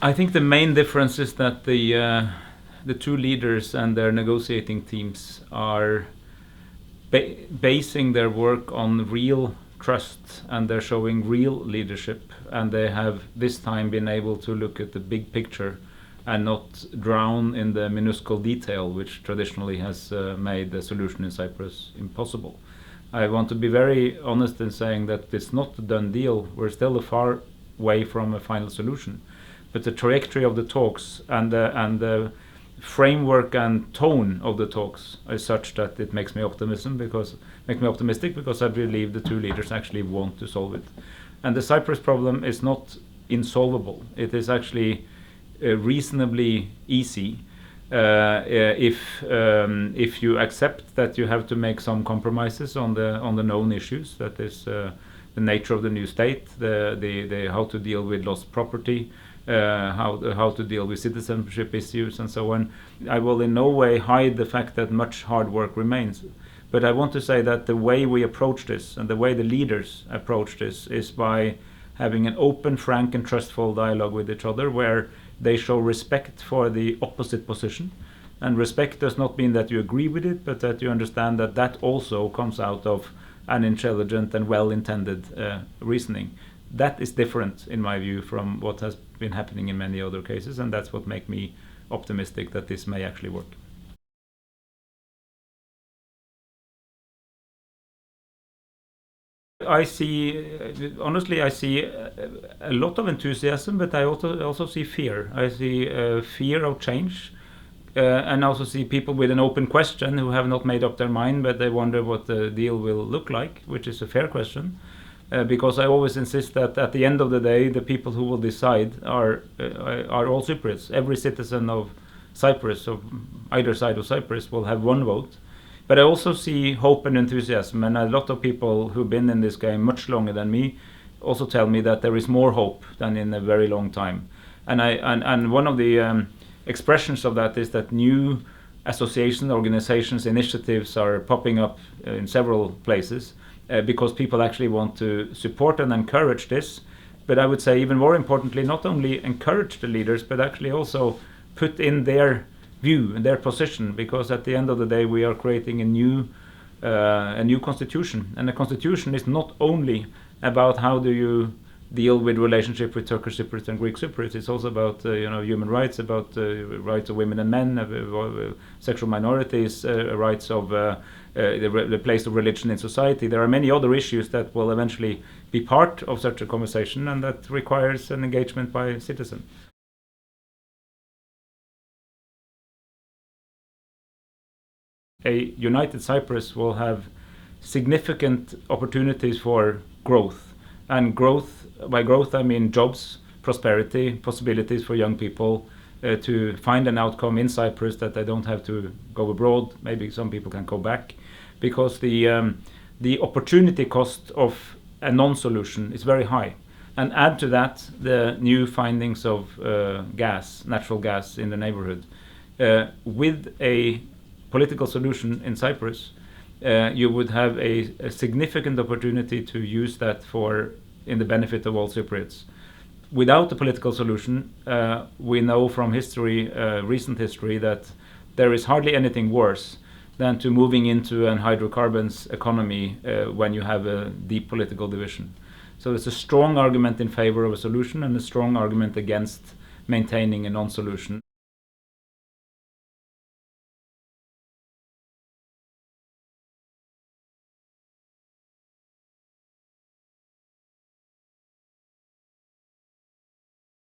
I think the main difference is that the two leaders and their negotiating teams are basing their work on real trust, and they're showing real leadership, and they have this time been able to look at the big picture and not drown in the minuscule detail which traditionally has made the solution in Cyprus impossible. I want to be very honest in saying that it's not a done deal. We're still a far way from a final solution, but the trajectory of the talks and the framework and tone of the talks is such that it makes me optimistic because I believe the two leaders actually want to solve it. And the Cyprus problem is not insolvable. It is actually reasonably easy if you accept that you have to make some compromises on the known issues. That is the nature of the new state, the how to deal with lost property, how to deal with citizenship issues and so on. I will in no way hide the fact that much hard work remains. But I want to say that the way we approach this and the way the leaders approach this is by having an open, frank and trustful dialogue with each other, where they show respect for the opposite position. And respect does not mean that you agree with it, but that you understand that that also comes out of an intelligent and well-intended reasoning. That is different, in my view, from what has been happening in many other cases, and that's what makes me optimistic that this may actually work. Honestly, I see a lot of enthusiasm, but I also see fear. I see fear of change, and also see people with an open question who have not made up their mind, but they wonder what the deal will look like, which is a fair question. Because I always insist that at the end of the day, the people who will decide are all Cypriots. Every citizen of Cyprus, of either side of Cyprus, will have one vote. But I also see hope and enthusiasm, and a lot of people who've been in this game much longer than me also tell me that there is more hope than in a very long time. And one of the expressions of that is that new associations, organizations, initiatives are popping up in several places because people actually want to support and encourage this. But I would say even more importantly, not only encourage the leaders, but actually also put in their view and their position, because at the end of the day we are creating a new constitution, and the constitution is not only about how do you deal with relationship with Turkish Cypriots and Greek Cypriots. It's also about human rights, about rights of women and men, sexual minorities, rights of the place of religion in society. There are many other issues that will eventually be part of such a conversation, and that requires an engagement by citizens. A united Cyprus will have significant opportunities for growth. And by growth I mean jobs, prosperity, possibilities for young people to find an outcome in Cyprus that they don't have to go abroad. Maybe some people can go back, because the opportunity cost of a non-solution is very high. And add to that the new findings of natural gas in the neighborhood. With a political solution in Cyprus, you would have a significant opportunity to use that in the benefit of all Cypriots. Without a political solution, we know from history, recent history, that there is hardly anything worse than to moving into an hydrocarbons economy when you have a deep political division. So there's a strong argument in favor of a solution and a strong argument against maintaining a non-solution.